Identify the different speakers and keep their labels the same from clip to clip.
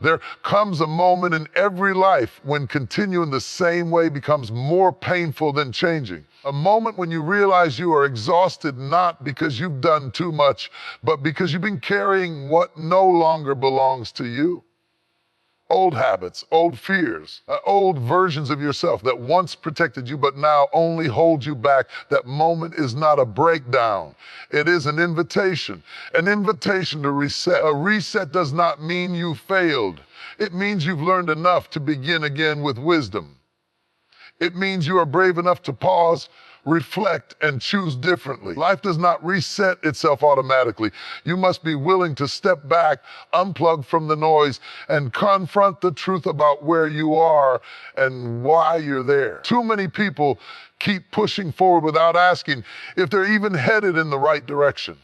Speaker 1: There comes a moment in every life when continuing the same way becomes more painful than changing. A moment when you realize you are exhausted not because you've done too much, but because you've been carrying what no longer belongs to you. Old habits, old fears, old versions of yourself that once protected you but now only hold you back. That moment is not a breakdown. It is an invitation to reset. A reset does not mean you failed. It means you've learned enough to begin again with wisdom. It means you are brave enough to pause, reflect, and choose differently. Life does not reset itself automatically. You must be willing to step back, unplug from the noise, and confront the truth about where you are and why you're there. Too many people keep pushing forward without asking if they're even headed in the right direction.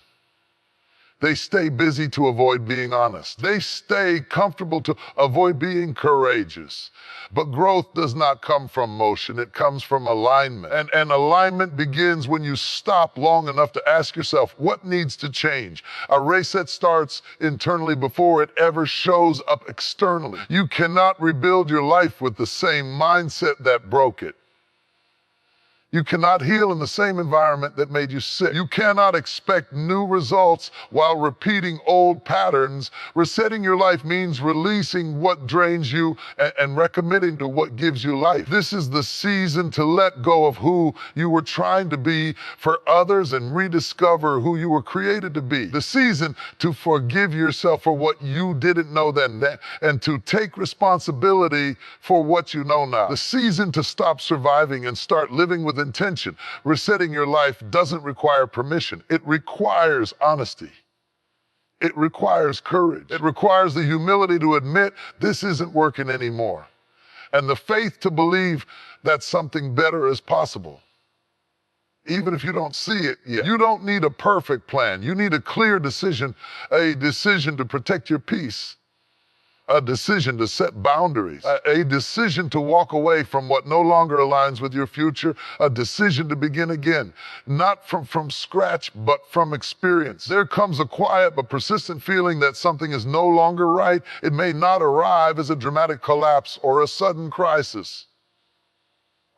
Speaker 1: They stay busy to avoid being honest. They stay comfortable to avoid being courageous. But growth does not come from motion, it comes from alignment. And alignment begins when you stop long enough to ask yourself, what needs to change? A reset starts internally before it ever shows up externally. You cannot rebuild your life with the same mindset that broke it. You cannot heal in the same environment that made you sick. You cannot expect new results while repeating old patterns. Resetting your life means releasing what drains you and recommitting to what gives you life. This is the season to let go of who you were trying to be for others and rediscover who you were created to be. The season to forgive yourself for what you didn't know then and to take responsibility for what you know now. The season to stop surviving and start living with intention. Resetting your life doesn't require permission. It requires honesty. It requires courage. It requires the humility to admit this isn't working anymore, and the faith to believe that something better is possible, even if you don't see it yet. You don't need a perfect plan. You need a clear decision, a decision to protect your peace, a decision to set boundaries, a decision to walk away from what no longer aligns with your future, a decision to begin again, not from scratch, but from experience. There comes a quiet but persistent feeling that something is no longer right. It may not arrive as a dramatic collapse or a sudden crisis.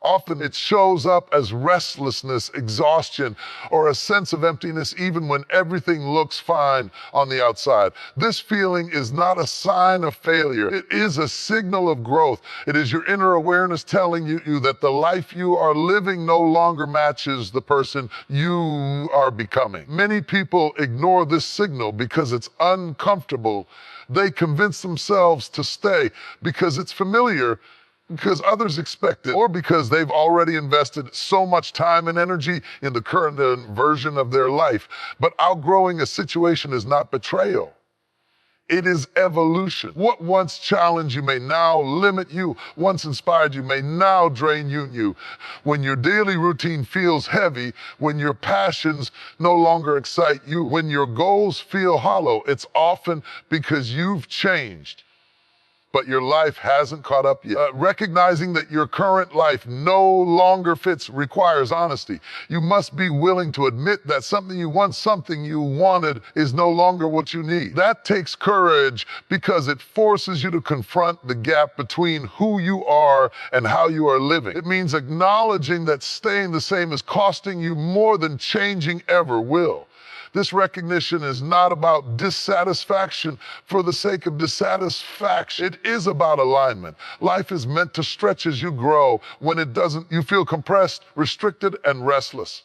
Speaker 1: Often it shows up as restlessness, exhaustion, or a sense of emptiness even when everything looks fine on the outside. This feeling is not a sign of failure. It is a signal of growth. It is your inner awareness telling you that the life you are living no longer matches the person you are becoming. Many people ignore this signal because it's uncomfortable. They convince themselves to stay because it's familiar, because others expect it, or because they've already invested so much time and energy in the current version of their life. But outgrowing a situation is not betrayal. It is evolution. What once challenged you may now limit you. Once inspired you may now drain you. When your daily routine feels heavy, when your passions no longer excite you, when your goals feel hollow, it's often because you've changed, but your life hasn't caught up yet. Recognizing that your current life no longer fits requires honesty. You must be willing to admit that something you wanted is no longer what you need. That takes courage because it forces you to confront the gap between who you are and how you are living. It means acknowledging that staying the same is costing you more than changing ever will. This recognition is not about dissatisfaction for the sake of dissatisfaction. It is about alignment. Life is meant to stretch as you grow. When it doesn't, you feel compressed, restricted, and restless.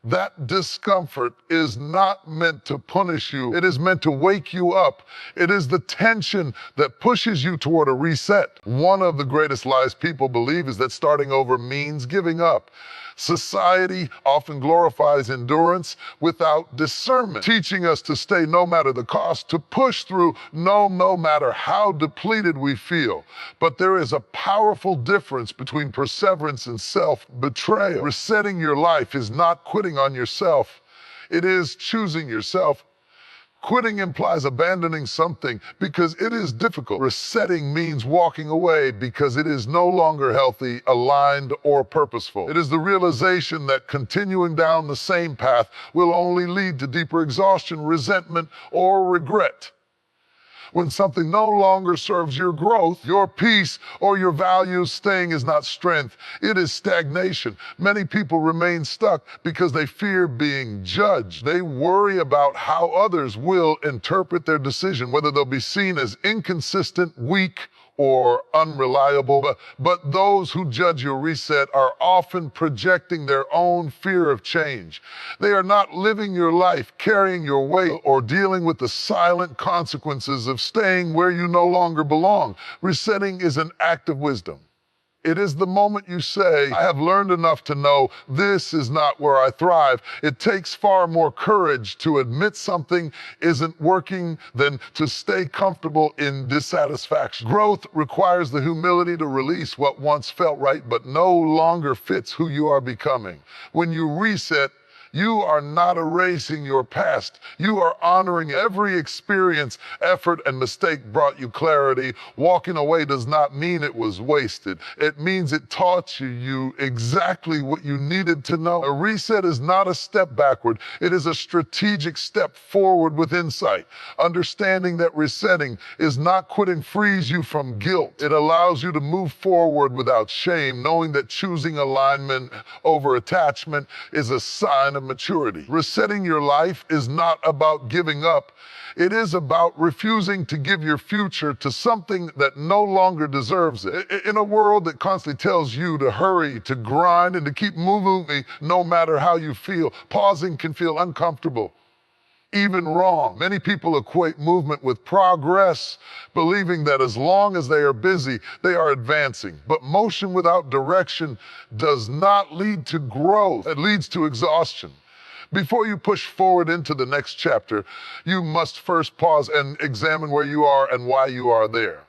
Speaker 1: That discomfort is not meant to punish you. It is meant to wake you up. It is the tension that pushes you toward a reset. One of the greatest lies people believe is that starting over means giving up. Society often glorifies endurance without discernment, teaching us to stay no matter the cost, to push through no matter how depleted we feel. But there is a powerful difference between perseverance and self-betrayal. Resetting your life is not quitting on yourself. It is choosing yourself. Quitting implies abandoning something because it is difficult. Resetting means walking away because it is no longer healthy, aligned, or purposeful. It is the realization that continuing down the same path will only lead to deeper exhaustion, resentment, or regret. When something no longer serves your growth, your peace, or your values, staying is not strength. It is stagnation. Many people remain stuck because they fear being judged. They worry about how others will interpret their decision, whether they'll be seen as inconsistent, weak, or unreliable. But those who judge your reset are often projecting their own fear of change. They are not living your life, carrying your weight, or dealing with the silent consequences of staying where you no longer belong. Resetting is an act of wisdom. It is the moment you say, I have learned enough to know this is not where I thrive. It takes far more courage to admit something isn't working than to stay comfortable in dissatisfaction. Growth requires the humility to release what once felt right but no longer fits who you are becoming. When you reset, you are not erasing your past. You are honoring every experience, effort, and mistake brought you clarity. Walking away does not mean it was wasted. It means it taught you exactly what you needed to know. A reset is not a step backward. It is a strategic step forward with insight. Understanding that resetting is not quitting frees you from guilt. It allows you to move forward without shame, knowing that choosing alignment over attachment is a sign of maturity. Resetting your life is not about giving up. It is about refusing to give your future to something that no longer deserves it. In a world that constantly tells you to hurry, to grind, and to keep moving no matter how you feel, pausing can feel uncomfortable, even wrong. Many people equate movement with progress, believing that as long as they are busy, they are advancing. But motion without direction does not lead to growth. It leads to exhaustion. Before you push forward into the next chapter, you must first pause and examine where you are and why you are there.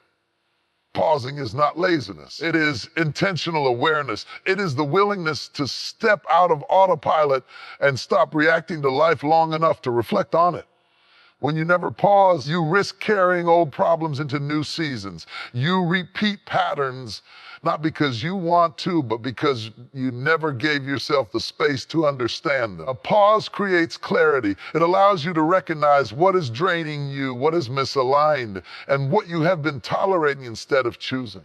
Speaker 1: Pausing is not laziness. It is intentional awareness. It is the willingness to step out of autopilot and stop reacting to life long enough to reflect on it. When you never pause, you risk carrying old problems into new seasons. You repeat patterns, not because you want to, but because you never gave yourself the space to understand them. A pause creates clarity. It allows you to recognize what is draining you, what is misaligned, and what you have been tolerating instead of choosing.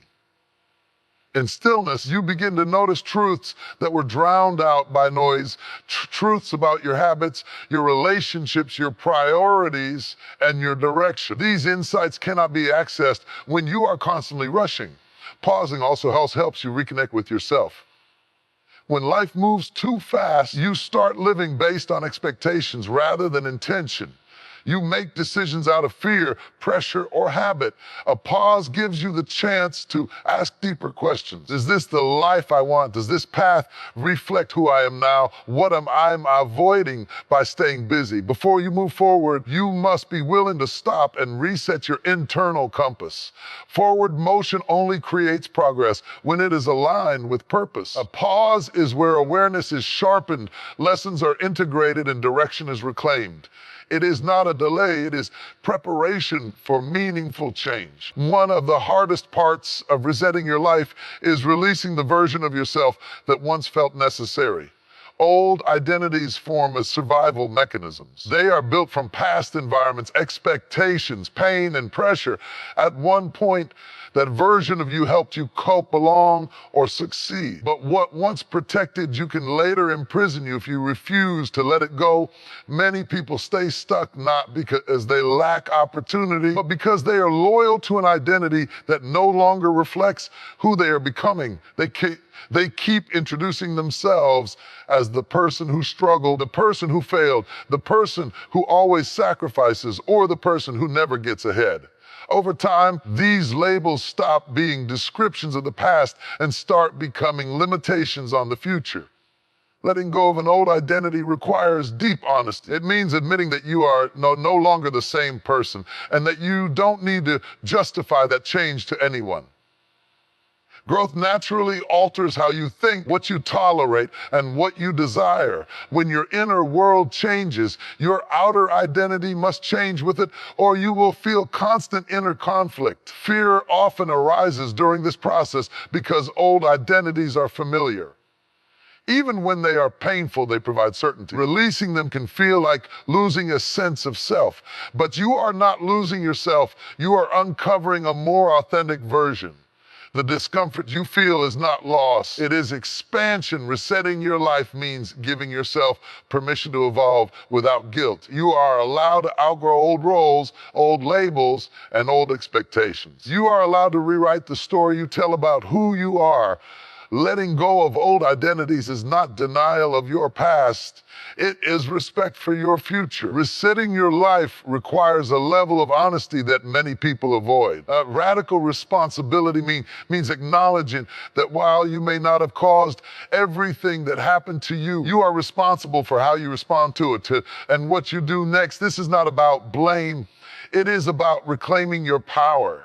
Speaker 1: In stillness, you begin to notice truths that were drowned out by noise, truths about your habits, your relationships, your priorities, and your direction. These insights cannot be accessed when you are constantly rushing. Pausing also helps you reconnect with yourself. When life moves too fast, you start living based on expectations rather than intention. You make decisions out of fear, pressure, or habit. A pause gives you the chance to ask deeper questions. Is this the life I want? Does this path reflect who I am now? What am I avoiding by staying busy? Before you move forward, you must be willing to stop and reset your internal compass. Forward motion only creates progress when it is aligned with purpose. A pause is where awareness is sharpened, lessons are integrated, and direction is reclaimed. It is not a delay, it is preparation for meaningful change. One of the hardest parts of resetting your life is releasing the version of yourself that once felt necessary. Old identities form as survival mechanisms. They are built from past environments, expectations, pain, and pressure. At one point, that version of you helped you cope, belong, or succeed. But what once protected you can later imprison you if you refuse to let it go. Many people stay stuck not because they lack opportunity, but because they are loyal to an identity that no longer reflects who they are becoming. They keep introducing themselves as the person who struggled, the person who failed, the person who always sacrifices, or the person who never gets ahead. Over time, these labels stop being descriptions of the past and start becoming limitations on the future. Letting go of an old identity requires deep honesty. It means admitting that you are no longer the same person and that you don't need to justify that change to anyone. Growth naturally alters how you think, what you tolerate, and what you desire. When your inner world changes, your outer identity must change with it, or you will feel constant inner conflict. Fear often arises during this process because old identities are familiar. Even when they are painful, they provide certainty. Releasing them can feel like losing a sense of self, but you are not losing yourself. You are uncovering a more authentic version. The discomfort you feel is not loss. It is expansion. Resetting your life means giving yourself permission to evolve without guilt. You are allowed to outgrow old roles, old labels, and old expectations. You are allowed to rewrite the story you tell about who you are. Letting go of old identities is not denial of your past. It is respect for your future. Resetting your life requires a level of honesty that many people avoid. Radical responsibility means acknowledging that while you may not have caused everything that happened to you, you are responsible for how you respond to it and what you do next. This is not about blame. It is about reclaiming your power.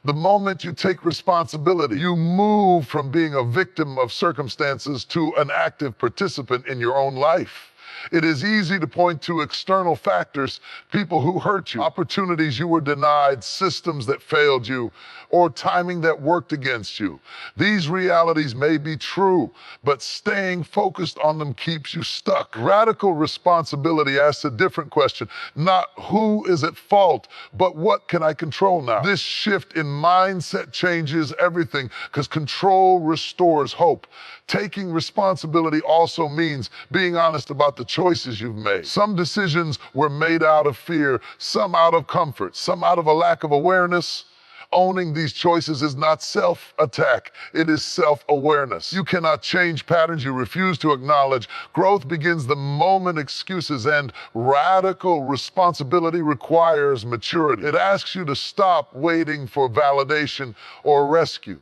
Speaker 1: The moment you take responsibility, you move from being a victim of circumstances to an active participant in your own life. It is easy to point to external factors, people who hurt you, opportunities you were denied, systems that failed you, or timing that worked against you. These realities may be true, but staying focused on them keeps you stuck. Radical responsibility asks a different question, not who is at fault, but what can I control now? This shift in mindset changes everything because control restores hope. Taking responsibility also means being honest about the choices you've made. Some decisions were made out of fear, some out of comfort, some out of a lack of awareness. Owning these choices is not self-attack, it is self-awareness. You cannot change patterns you refuse to acknowledge. Growth begins the moment excuses end. Radical responsibility requires maturity. It asks you to stop waiting for validation or rescue.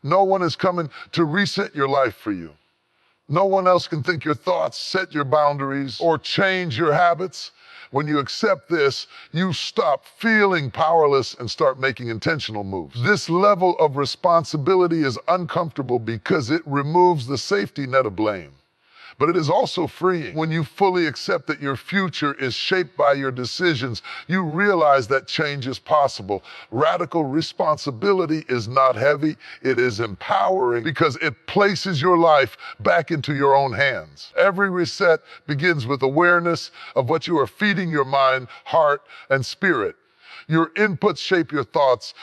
Speaker 1: No one is coming to reset your life for you. No one else can think your thoughts, set your boundaries, or change your habits. When you accept this, you stop feeling powerless and start making intentional moves. This level of responsibility is uncomfortable because it removes the safety net of blame. But it is also freeing. When you fully accept that your future is shaped by your decisions, you realize that change is possible. Radical responsibility is not heavy, it is empowering because it places your life back into your own hands. Every reset begins with awareness of what you are feeding your mind, heart, and spirit. Your inputs shape your thoughts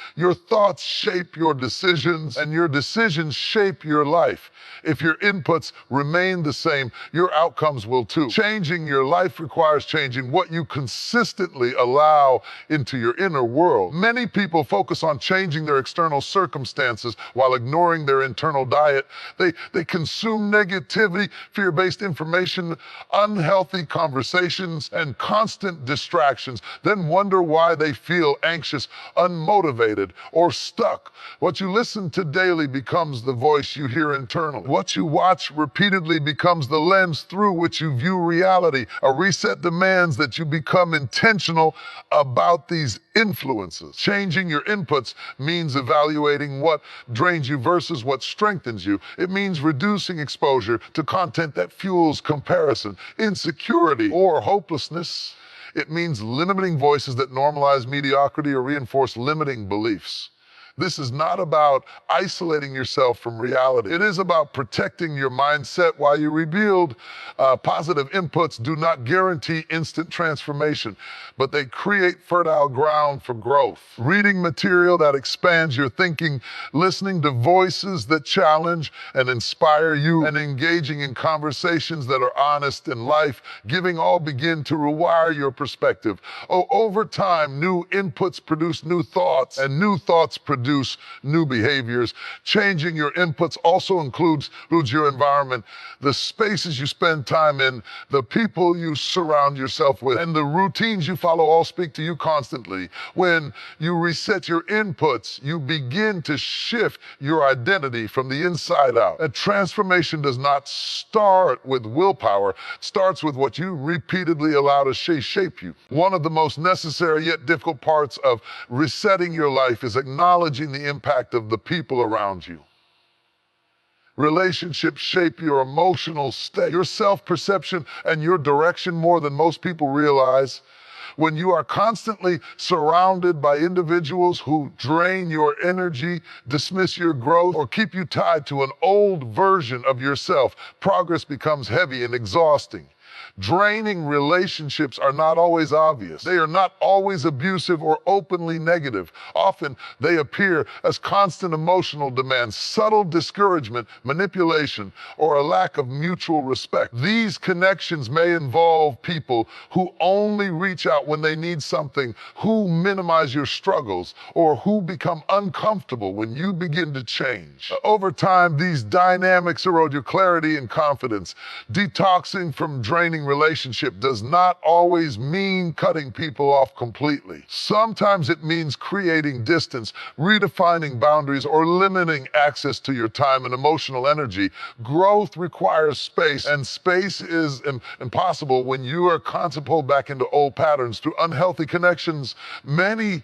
Speaker 1: shape your decisions, and your decisions shape your life. If your inputs remain the same, your outcomes will too. Changing your life requires changing what you consistently allow into your inner world. Many people focus on changing their external circumstances while ignoring their internal diet. They consume negativity, fear-based information, unhealthy conversations, and constant distractions, then wonder why they feel anxious, unmotivated, or stuck. What you listen to daily becomes the voice you hear internally. What you watch repeatedly becomes the lens through which you view reality. A reset demands that you become intentional about these influences. Changing your inputs means evaluating what drains you versus what strengthens you. It means reducing exposure to content that fuels comparison, insecurity, or hopelessness. It means limiting voices that normalize mediocrity or reinforce limiting beliefs. This is not about isolating yourself from reality. It is about protecting your mindset while you rebuild. Positive inputs do not guarantee instant transformation, but they create fertile ground for growth. Reading material that expands your thinking, listening to voices that challenge and inspire you, and engaging in conversations that are honest and life-giving all begin to rewire your perspective. Over time, new inputs produce new thoughts, and new thoughts produce new behaviors. Changing your inputs also includes your environment, the spaces you spend time in, the people you surround yourself with, and the routines you follow all speak to you constantly. When you reset your inputs, you begin to shift your identity from the inside out. A transformation does not start with willpower, it starts with what you repeatedly allow to shape you. One of the most necessary yet difficult parts of resetting your life is acknowledging the impact of the people around you. Relationships shape your emotional state, your self-perception, and your direction more than most people realize. When you are constantly surrounded by individuals who drain your energy, dismiss your growth, or keep you tied to an old version of yourself, progress becomes heavy and exhausting. Draining relationships are not always obvious. They are not always abusive or openly negative. Often they appear as constant emotional demands, subtle discouragement, manipulation, or a lack of mutual respect. These connections may involve people who only reach out when they need something, who minimize your struggles, or who become uncomfortable when you begin to change. Over time, these dynamics erode your clarity and confidence. Detoxing from draining relationship does not always mean cutting people off completely. Sometimes it means creating distance, redefining boundaries, or limiting access to your time and emotional energy. Growth requires space, and space is impossible when you are constantly pulled back into old patterns through unhealthy connections. Many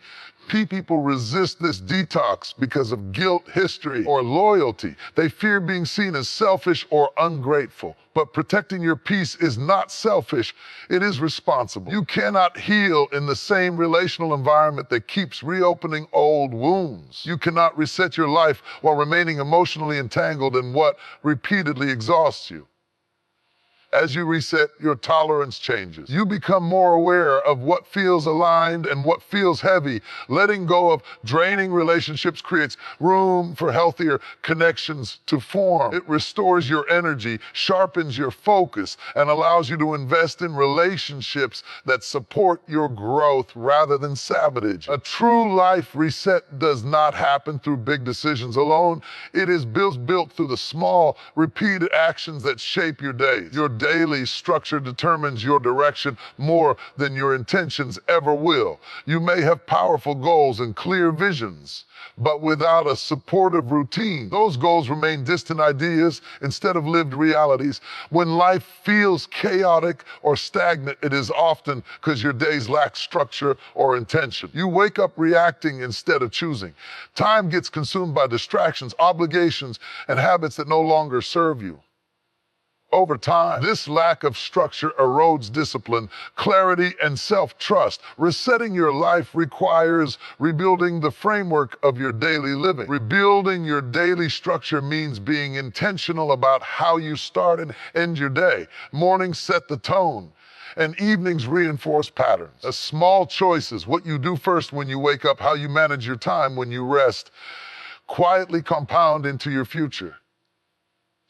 Speaker 1: people resist this detox because of guilt, history, or loyalty. They fear being seen as selfish or ungrateful. But protecting your peace is not selfish, it is responsible. You cannot heal in the same relational environment that keeps reopening old wounds. You cannot reset your life while remaining emotionally entangled in what repeatedly exhausts you. As you reset, your tolerance changes. You become more aware of what feels aligned and what feels heavy. Letting go of draining relationships creates room for healthier connections to form. It restores your energy, sharpens your focus, and allows you to invest in relationships that support your growth rather than sabotage. A true life reset does not happen through big decisions alone. It is built through the small, repeated actions that shape your days. Your daily structure determines your direction more than your intentions ever will. You may have powerful goals and clear visions, but without a supportive routine, those goals remain distant ideas instead of lived realities. When life feels chaotic or stagnant, it is often because your days lack structure or intention. You wake up reacting instead of choosing. Time gets consumed by distractions, obligations, and habits that no longer serve you. Over time, this lack of structure erodes discipline, clarity, and self-trust. Resetting your life requires rebuilding the framework of your daily living. Rebuilding your daily structure means being intentional about how you start and end your day. Mornings set the tone, and evenings reinforce patterns. Small choices, what you do first when you wake up, how you manage your time when you rest, quietly compound into your future.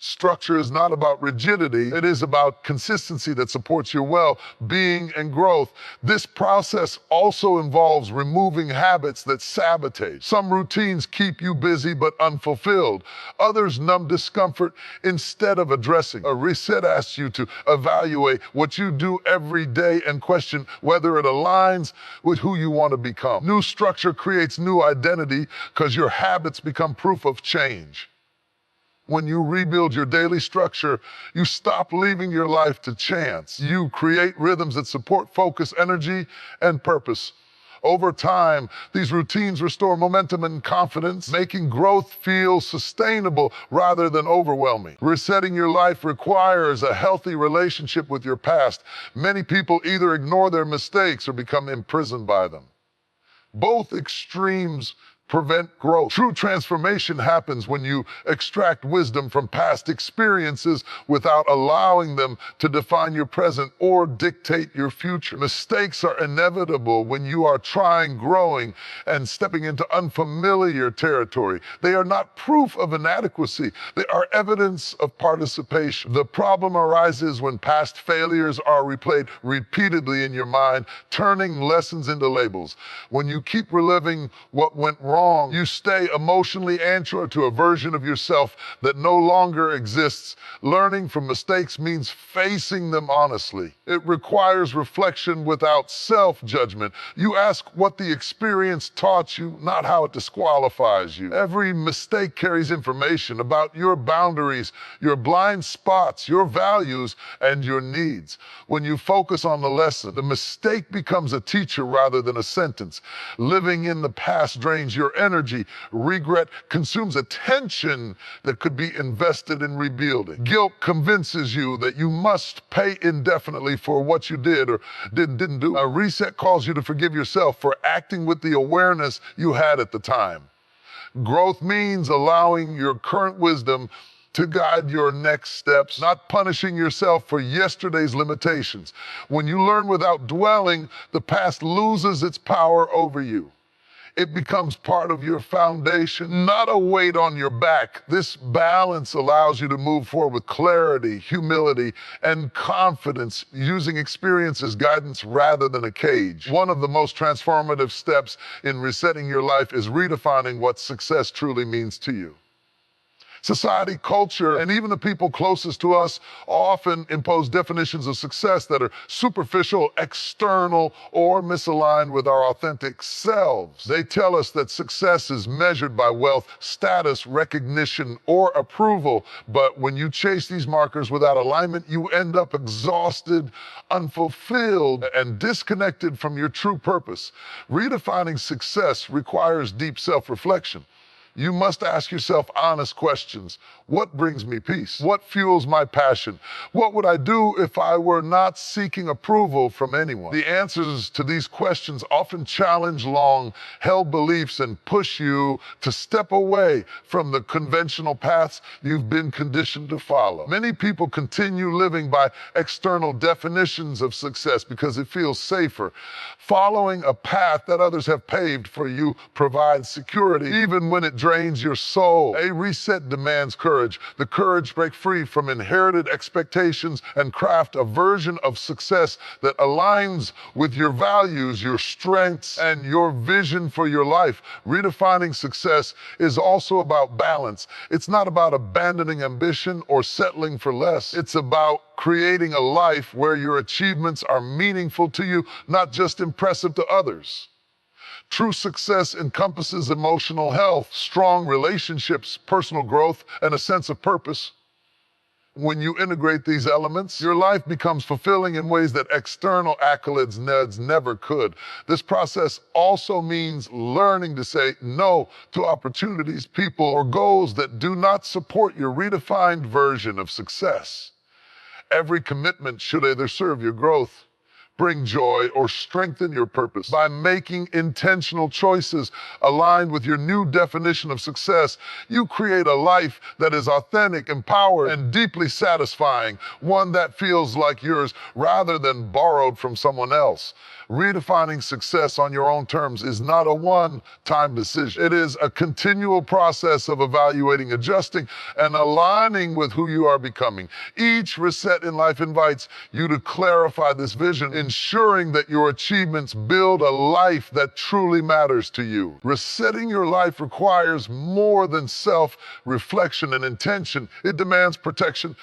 Speaker 1: Structure is not about rigidity, it is about consistency that supports your well-being and growth. This process also involves removing habits that sabotage. Some routines keep you busy but unfulfilled. Others numb discomfort instead of addressing. A reset asks you to evaluate what you do every day and question whether it aligns with who you want to become. New structure creates new identity because your habits become proof of change. When you rebuild your daily structure, you stop leaving your life to chance. You create rhythms that support focus, energy, and purpose. Over time, these routines restore momentum and confidence, making growth feel sustainable rather than overwhelming. Resetting your life requires a healthy relationship with your past. Many people either ignore their mistakes or become imprisoned by them. Both extremes prevent growth. True transformation happens when you extract wisdom from past experiences without allowing them to define your present or dictate your future. Mistakes are inevitable when you are growing, and stepping into unfamiliar territory. They are not proof of inadequacy. They are evidence of participation. The problem arises when past failures are replayed repeatedly in your mind, turning lessons into labels. When you keep reliving what went wrong, you stay emotionally anchored to a version of yourself that no longer exists. Learning from mistakes means facing them honestly. It requires reflection without self-judgment. You ask what the experience taught you, not how it disqualifies you. Every mistake carries information about your boundaries, your blind spots, your values, and your needs. When you focus on the lesson, the mistake becomes a teacher rather than a sentence. Living in the past drains your your energy. Regret consumes attention that could be invested in rebuilding. Guilt convinces you that you must pay indefinitely for what you did or didn't do. A reset calls you to forgive yourself for acting with the awareness you had at the time. Growth means allowing your current wisdom to guide your next steps, not punishing yourself for yesterday's limitations. When you learn without dwelling, the past loses its power over you. It becomes part of your foundation, not a weight on your back. This balance allows you to move forward with clarity, humility, and confidence, using experience as guidance rather than a cage. One of the most transformative steps in resetting your life is redefining what success truly means to you. Society, culture, and even the people closest to us often impose definitions of success that are superficial, external, or misaligned with our authentic selves. They tell us that success is measured by wealth, status, recognition, or approval. But when you chase these markers without alignment, you end up exhausted, unfulfilled, and disconnected from your true purpose. Redefining success requires deep self-reflection. You must ask yourself honest questions. What brings me peace? What fuels my passion? What would I do if I were not seeking approval from anyone? The answers to these questions often challenge long-held beliefs and push you to step away from the conventional paths you've been conditioned to follow. Many people continue living by external definitions of success because it feels safer. Following a path that others have paved for you provides security, even when it drains your soul. A reset demands courage. The courage to break free from inherited expectations and craft a version of success that aligns with your values, your strengths, and your vision for your life. Redefining success is also about balance. It's not about abandoning ambition or settling for less. It's about creating a life where your achievements are meaningful to you, not just impressive to others. True success encompasses emotional health, strong relationships, personal growth, and a sense of purpose. When you integrate these elements, your life becomes fulfilling in ways that external accolades never could. This process also means learning to say no to opportunities, people, or goals that do not support your redefined version of success. Every commitment should either serve your growth, bring joy, or strengthen your purpose. By making intentional choices aligned with your new definition of success, you create a life that is authentic, empowered, and deeply satisfying, one that feels like yours rather than borrowed from someone else. Redefining success on your own terms is not a one-time decision. It is a continual process of evaluating, adjusting, and aligning with who you are becoming. Each reset in life invites you to clarify this vision, ensuring that your achievements build a life that truly matters to you. Resetting your life requires more than self-reflection and intention. It demands protection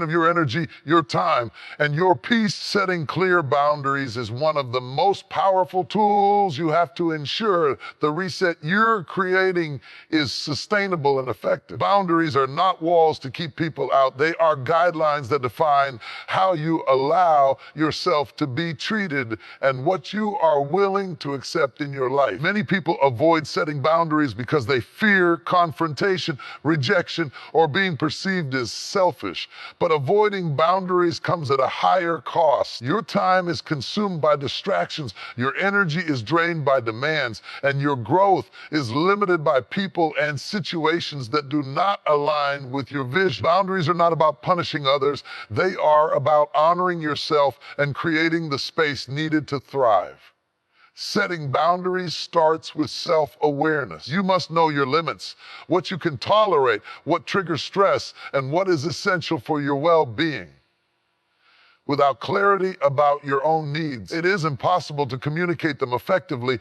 Speaker 1: of your energy, your time, and your peace. Setting clear boundaries is one of the most powerful tools you have to ensure the reset you're creating is sustainable and effective. Boundaries are not walls to keep people out. They are guidelines that define how you allow yourself to be treated and what you are willing to accept in your life. Many people avoid setting boundaries because they fear confrontation, rejection, or being perceived as selfish. But avoiding boundaries comes at a higher cost. Your time is consumed by distractions, your energy is drained by demands, and your growth is limited by people and situations that do not align with your vision. Boundaries are not about punishing others. They are about honoring yourself and creating the space needed to thrive. Setting boundaries starts with self-awareness. You must know your limits, what you can tolerate, what triggers stress, and what is essential for your well-being. Without clarity about your own needs, it is impossible to communicate them effectively.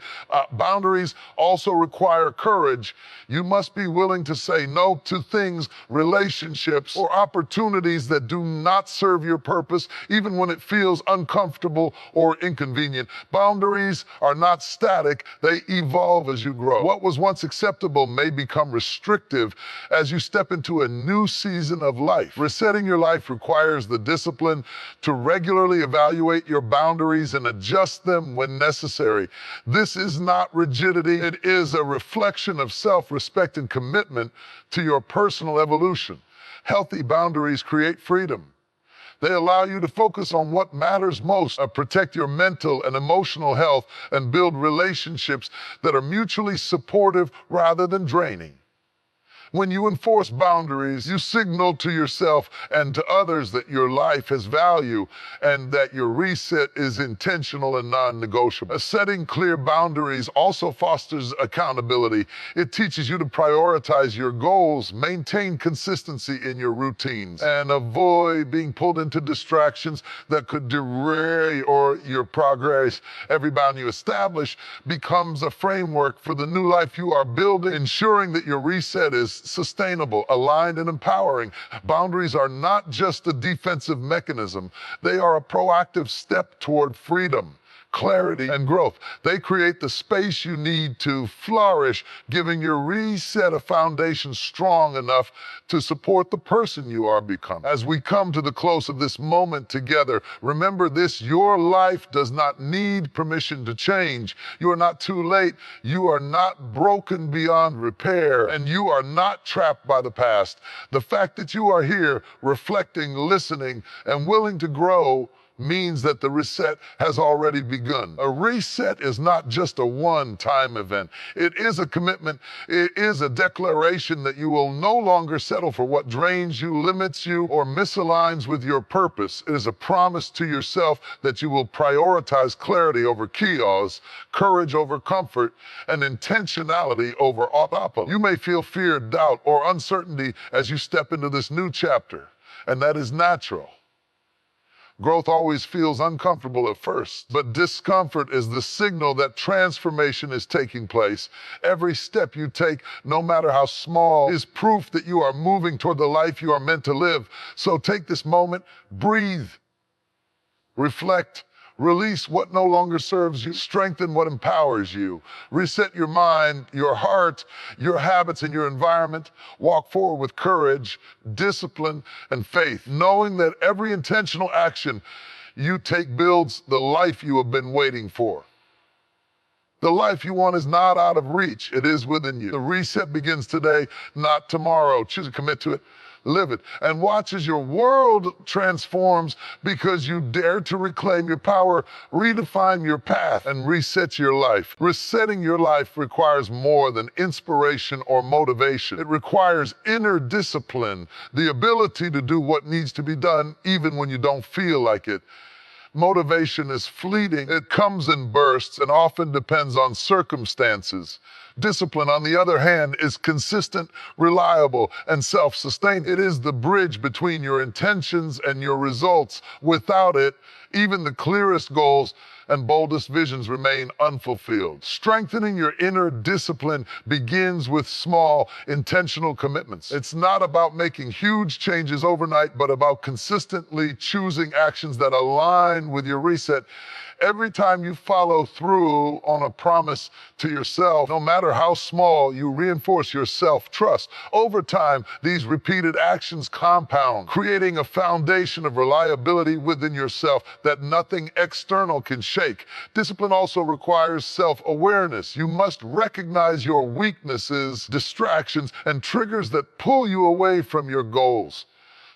Speaker 1: Boundaries also require courage. You must be willing to say no to things, relationships, or opportunities that do not serve your purpose, even when it feels uncomfortable or inconvenient. Boundaries are not static. They evolve as you grow. What was once acceptable may become restrictive as you step into a new season of life. Resetting your life requires the discipline to to regularly evaluate your boundaries and adjust them when necessary. This is not rigidity, it is a reflection of self-respect and commitment to your personal evolution. Healthy boundaries create freedom. They allow you to focus on what matters most, protect your mental and emotional health, and build relationships that are mutually supportive rather than draining. When you enforce boundaries, you signal to yourself and to others that your life has value and that your reset is intentional and non-negotiable. Setting clear boundaries also fosters accountability. It teaches you to prioritize your goals, maintain consistency in your routines, and avoid being pulled into distractions that could derail your progress. Every boundary you establish becomes a framework for the new life you are building, ensuring that your reset is sustainable, aligned, and empowering. Boundaries are not just a defensive mechanism. They are a proactive step toward freedom, clarity, and growth. They create the space you need to flourish, giving your reset a foundation strong enough to support the person you are becoming. As we come to the close of this moment together, remember this: your life does not need permission to change. You are not too late. You are not broken beyond repair, and you are not trapped by the past. The fact that you are here, reflecting, listening, and willing to grow means that the reset has already begun. A reset is not just a one-time event. It is a commitment. It is a declaration that you will no longer settle for what drains you, limits you, or misaligns with your purpose. It is a promise to yourself that you will prioritize clarity over chaos, courage over comfort, and intentionality over autopilot. You may feel fear, doubt, or uncertainty as you step into this new chapter, and that is natural. Growth always feels uncomfortable at first, but discomfort is the signal that transformation is taking place. Every step you take, no matter how small, is proof that you are moving toward the life you are meant to live. So take this moment, breathe, reflect, release what no longer serves you, strengthen what empowers you, reset your mind, your heart, your habits, and your environment. Walk forward with courage, discipline, and faith, knowing that every intentional action you take builds the life you have been waiting for. The life you want is not out of reach. It is within you. The reset begins today, not tomorrow. Choose to commit to it. Live it, and watch as your world transforms because you dare to reclaim your power, redefine your path, and reset your life. Resetting your life requires more than inspiration or motivation. It requires inner discipline, the ability to do what needs to be done even when you don't feel like it. Motivation is fleeting. It comes in bursts and often depends on circumstances. Discipline, on the other hand, is consistent, reliable, and self-sustained. It is the bridge between your intentions and your results. Without it, even the clearest goals and boldest visions remain unfulfilled. Strengthening your inner discipline begins with small, intentional commitments. It's not about making huge changes overnight, but about consistently choosing actions that align with your reset. Every time you follow through on a promise to yourself, no matter how small, you reinforce your self-trust. Over time, these repeated actions compound, creating a foundation of reliability within yourself that nothing external can shake. Discipline also requires self-awareness. You must recognize your weaknesses, distractions, and triggers that pull you away from your goals.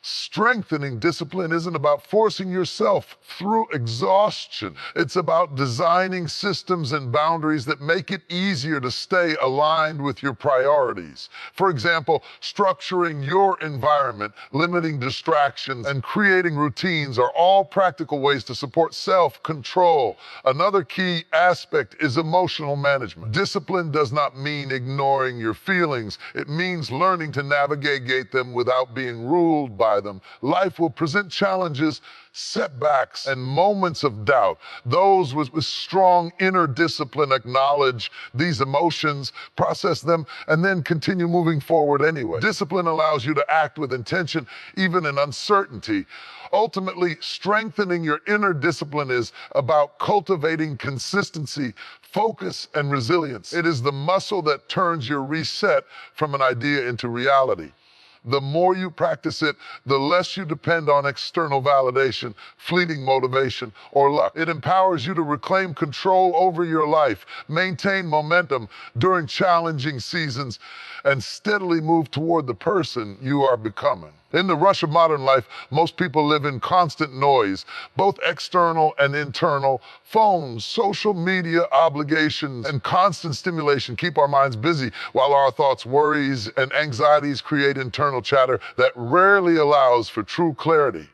Speaker 1: Strengthening discipline isn't about forcing yourself through exhaustion. It's about designing systems and boundaries that make it easier to stay aligned with your priorities. For example, structuring your environment, limiting distractions, and creating routines are all practical ways to support self-control. Another key aspect is emotional management. Discipline does not mean ignoring your feelings. It means learning to navigate them without being ruled by them. Life will present challenges, setbacks, and moments of doubt. Those with strong inner discipline acknowledge these emotions, process them, and then continue moving forward anyway. Discipline allows you to act with intention, even in uncertainty. Ultimately, strengthening your inner discipline is about cultivating consistency, focus, and resilience. It is the muscle that turns your reset from an idea into reality. The more you practice it, the less you depend on external validation, fleeting motivation, or luck. It empowers you to reclaim control over your life, maintain momentum during challenging seasons, and steadily move toward the person you are becoming. In the rush of modern life, most people live in constant noise, both external and internal. Phones, social media, obligations, and constant stimulation keep our minds busy, while our thoughts, worries, and anxieties create internal chatter that rarely allows for true clarity.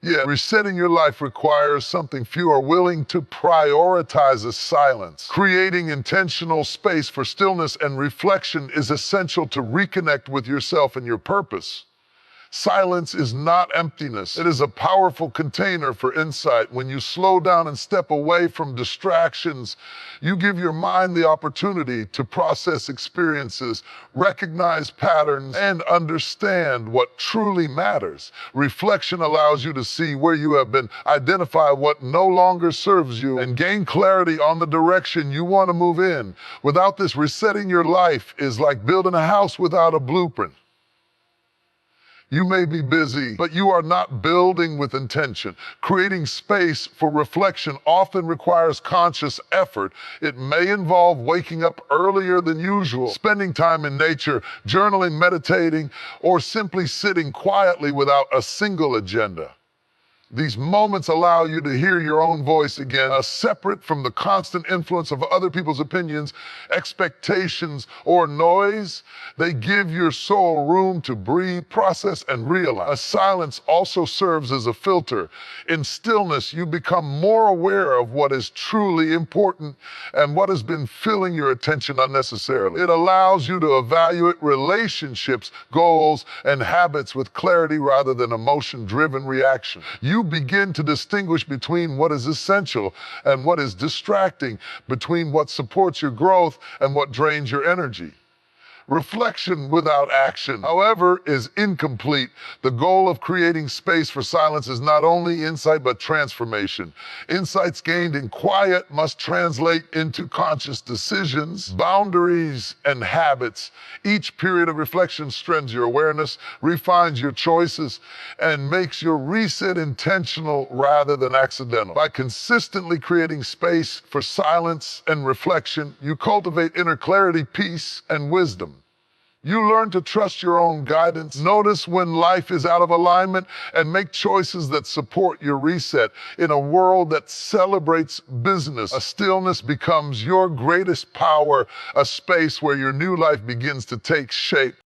Speaker 1: Yet, resetting your life requires something few are willing to prioritize as silence. Creating intentional space for stillness and reflection is essential to reconnect with yourself and your purpose. Silence is not emptiness. It is a powerful container for insight. When you slow down and step away from distractions, you give your mind the opportunity to process experiences, recognize patterns, and understand what truly matters. Reflection allows you to see where you have been, identify what no longer serves you, and gain clarity on the direction you want to move in. Without this, resetting your life is like building a house without a blueprint. You may be busy, but you are not building with intention. Creating space for reflection often requires conscious effort. It may involve waking up earlier than usual, spending time in nature, journaling, meditating, or simply sitting quietly without a single agenda. These moments allow you to hear your own voice again, separate from the constant influence of other people's opinions, expectations, or noise. They give your soul room to breathe, process, and realize. A silence also serves as a filter. In stillness, you become more aware of what is truly important and what has been filling your attention unnecessarily. It allows you to evaluate relationships, goals, and habits with clarity rather than emotion-driven reaction. You begin to distinguish between what is essential and what is distracting, between what supports your growth and what drains your energy. Reflection without action, however, is incomplete. The goal of creating space for silence is not only insight, but transformation. Insights gained in quiet must translate into conscious decisions, boundaries, and habits. Each period of reflection strengthens your awareness, refines your choices, and makes your reset intentional rather than accidental. By consistently creating space for silence and reflection, you cultivate inner clarity, peace, and wisdom. You learn to trust your own guidance, notice when life is out of alignment, and make choices that support your reset. In a world that celebrates business, a stillness becomes your greatest power, a space where your new life begins to take shape.